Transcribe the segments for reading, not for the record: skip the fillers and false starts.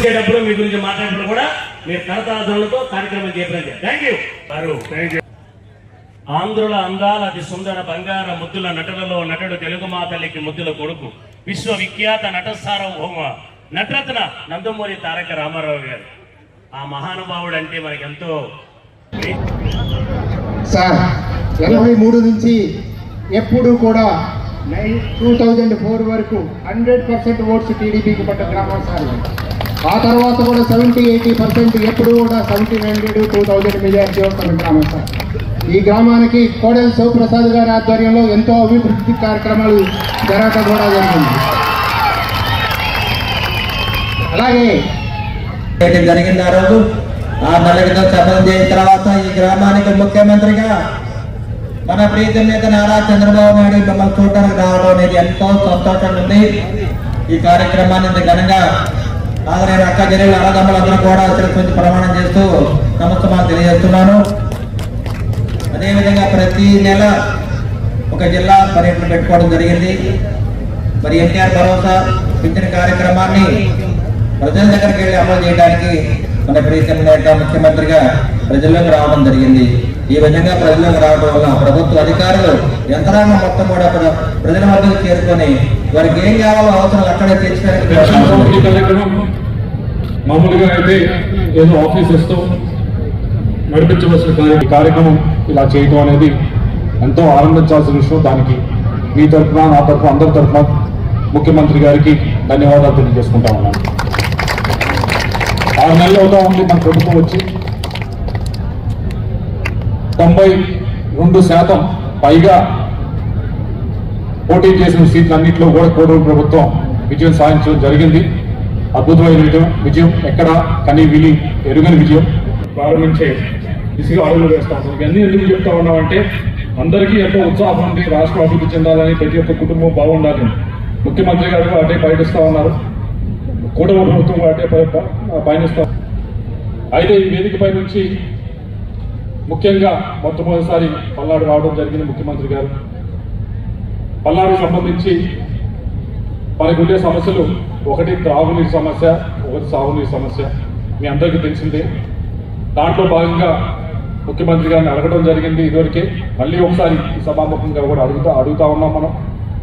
వచ్చేటప్పుడు మీ గురించి మాట్లాడినప్పుడు కూడా మీరు కరతాళతో కార్యక్రమం చేపట్టారు. Thank you. ఆంధ్రుల అందాల అతి సుందర బంగార ముద్దుల నటులలో నటుడు తెలుగు మా తల్లికి ముద్దుల కొడుకు విశ్వవిఖ్యాత నట సార్వభౌమ నటరత్న నందమూరి తారక రామారావు గారు. ఆ మహానుభావుడు అంటే మనకి ఎంతో. సార్ 83 నుంచి ఎప్పుడు కూడా 2004 వరకు 100% ఓట్స్ టీడీపీకి పడ్డ గ్రామం సార్. ఆ తర్వాత కూడా 70-80% ఎప్పుడు కూడా 1700-2000 మెజారిటీ వస్తున్న గ్రామం సార్. ఈ గ్రామానికి కోడెల శివప్రసాద్ గారి ఆధ్వర్యంలో ఎంతో అభివృద్ధి కార్యక్రమాలు జరగడం కూడా జరిగింది. అలాగే జరిగింది. ఆ రోజు 6 నెలల క్రితం శపథం చేసిన తర్వాత ఈ గ్రామానికి ముఖ్యమంత్రిగా మన ప్రీతం నేత నారా చంద్రబాబు నాయుడు మిమ్మల్ని చూడటానికి రావడం అనేది ఎంతో సంతోషంగా ఉంది. ఈ కార్యక్రమాన్ని ఇంత ఘనంగా ఆదరణ అక్క చెల్లెలు అన్నదమ్ములందరూ కూడా కొంచెం ప్రమాణం చేస్తూ నమస్కారం తెలియజేస్తున్నాను. అదేవిధంగా ప్రతి నెల ఒక జిల్లా పర్యటన పెట్టుకోవడం జరిగింది. మరి ఎన్టీఆర్ భరోసా పింఛన్ కార్యక్రమాన్ని ప్రజల దగ్గరికి వెళ్ళి అమలు చేయడానికి మన ప్రీతం నేత ముఖ్యమంత్రిగా ప్రజల్లోకి రావడం జరిగింది. ఈ విధంగా ప్రజలకు రావడం వల్ల ప్రభుత్వ అధికారులు యంత్రాంగం మొత్తం కూడా ప్రజల మధ్యకు చేరుకొని వారికి ఏం కావాలో అవసరం అక్కడే తీర్చడానికి. మామూలుగా అయితే ఏదో ఆఫీసెస్తో నడిపించవలసిన కార్యక్రమం ఇలా చేయడం అనేది ఎంతో ఆనందించాల్సిన విషయం. దానికి మీ తరఫున నా తరఫున అందరి తరఫున ముఖ్యమంత్రి గారికి ధన్యవాదాలు తెలియజేసుకుంటా ఉన్నాను. 6 నెలలు అవుతా ఉంది మన ప్రభుత్వం వచ్చి. 92% పైగా పోటీ చేసిన సీట్లన్నింటిలో కూడా కూటమి ప్రభుత్వం విజయం సాధించడం జరిగింది. అద్భుతమైన విజయం, ఎక్కడ కనీ విని ఎరుగని విజయం ప్రారంభించే దిశగా అడుగులు వేస్తా ఉన్నాం. ఇవన్నీ ఎందుకు చెప్తా ఉన్నామంటే అందరికీ ఎంతో ఉత్సాహం ఉంది. రాష్ట్రం అభివృద్ధి చెందాలని, ప్రతి ఒక్క కుటుంబం బాగుండాలని ముఖ్యమంత్రి గారు అటే పయనిస్తూ ఉన్నారు. కూటమి ప్రభుత్వం అటే పయనిస్తాం. అయితే ఈ వేదికపై నుంచి ముఖ్యంగా మొట్టమొదటిసారి పల్నాడు రావడం జరిగింది ముఖ్యమంత్రి గారు. పల్నాడుకు సంబంధించి మనకు ఉండే సమస్యలు, ఒకటి త్రాగునీరు సమస్య, ఒకటి సాగునీరు సమస్య. మీ అందరికీ తెలిసిందే. దాంట్లో భాగంగా ముఖ్యమంత్రి గారిని అడగడం జరిగింది ఇదివరకే. మళ్ళీ ఒకసారి ఈ సభాముఖంగా కూడా అడుగుతా ఉన్నాం. మనం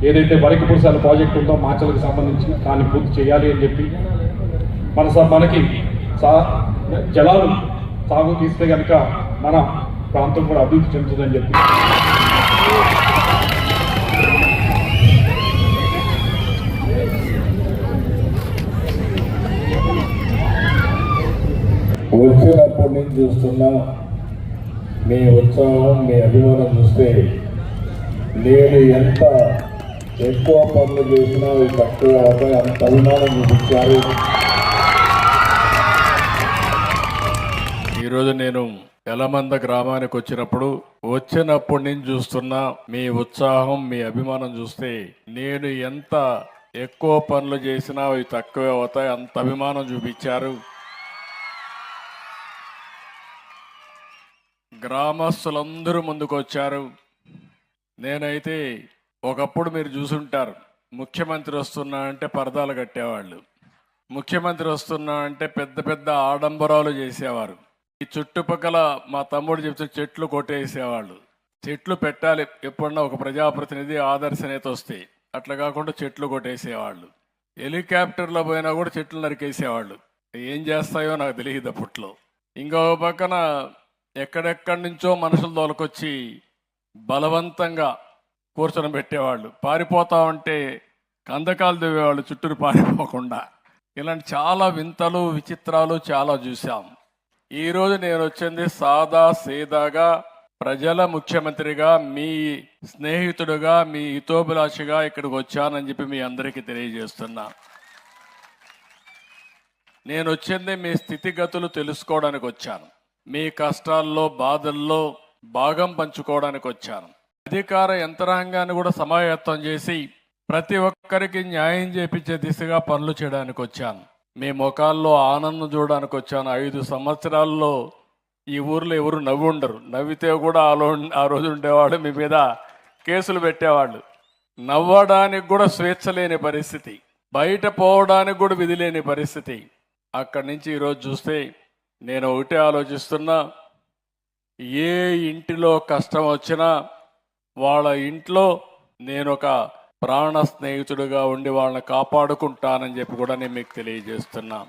ఏదైతే వరికి పురుషాల ప్రాజెక్ట్ ఉందో మాచలకు సంబంధించి దాన్ని పూర్తి చేయాలి అని చెప్పి, మనకి జలాలు సాగు తీస్తే కనుక మన ప్రాంతం కూడా అభివృద్ధి చెందుతుందని చెప్పి వచ్చినప్పటి నుంచి చూస్తున్నా మీ ఉత్సాహం, మీ అభిమానం చూస్తే నేను ఎంత ఎక్కువ పనులు చేసినా తక్కువ అవుతాయి అంత అభిమానం చూపించారు. ఈరోజు నేను ఎలమంద గ్రామానికి వచ్చినప్పటి నుంచి చూస్తున్నా మీ ఉత్సాహం, మీ అభిమానం చూస్తే నేను ఎంత ఎక్కువ పనులు చేసినా అవి తక్కువే అవుతాయి అంత అభిమానం చూపించారు. గ్రామస్తులందరూ ముందుకు వచ్చారు. నేనైతే ఒకప్పుడు మీరు చూసుంటారు, ముఖ్యమంత్రి వస్తున్నా అంటే పరదాలు కట్టేవాళ్ళు, ముఖ్యమంత్రి వస్తున్నా అంటే పెద్ద పెద్ద ఆడంబరాలు చేసేవారు. ఈ చుట్టుపక్కల మా తమ్ముడు చెప్తే చెట్లు కొట్టేసేవాళ్ళు. చెట్లు పెట్టాలి, ఎప్పుడన్నా ఒక ప్రజాప్రతినిధి ఆదర్శ నేత వస్తే. అట్లా కాకుండా చెట్లు కొట్టేసేవాళ్ళు. హెలికాప్టర్లో పోయినా కూడా చెట్లు నరికేసేవాళ్ళు. ఏం చేస్తాయో నాకు తెలియదు అప్పట్లో. ఇంకో పక్కన ఎక్కడెక్కడి నుంచో మనుషులు తోలుకొచ్చి బలవంతంగా కూర్చొని పెట్టేవాళ్ళు. పారిపోతా ఉంటే కందకాలు దివేవాళ్ళు చుట్టూరు పారిపోకుండా. ఇలాంటి చాలా వింతలు, విచిత్రాలు చాలా చూసాం. ఈరోజు నేను వచ్చింది సాదా సీదాగా ప్రజల ముఖ్యమంత్రిగా, మీ స్నేహితుడుగా, మీ హితోభిలాషిగా ఇక్కడికి వచ్చానని చెప్పి మీ అందరికీ తెలియజేస్తున్నా. నేను వచ్చింది మీ స్థితిగతులు తెలుసుకోవడానికి వచ్చాను. మీ కష్టాల్లో, బాధల్లో భాగం పంచుకోవడానికి వచ్చాను. అధికార యంత్రాంగాన్ని కూడా సమాయత్తం చేసి ప్రతి ఒక్కరికి న్యాయం చేపించే దిశగా పనులు చేయడానికి వచ్చాను. మీ ముఖాల్లో ఆనందం చూడడానికి వచ్చాను. 5 సంవత్సరాల్లో ఈ ఊర్లో ఎవరు నవ్వి ఉండరు. నవ్వితే కూడా ఆ రోజు ఉండేవాళ్ళు మీ మీద కేసులు పెట్టేవాళ్ళు. నవ్వడానికి కూడా స్వేచ్ఛ లేని పరిస్థితి, బయట పోవడానికి కూడా విధి లేని పరిస్థితి. అక్కడి నుంచి ఈరోజు చూస్తే నేను ఒకటే ఆలోచిస్తున్నా, ఏ ఇంటిలో కష్టం వచ్చినా వాళ్ళ ఇంట్లో నేను ఒక ప్రాణ స్నేహితుడిగా ఉండి వాళ్ళని కాపాడుకుంటానని చెప్పి కూడా నేను మీకు తెలియజేస్తున్నా.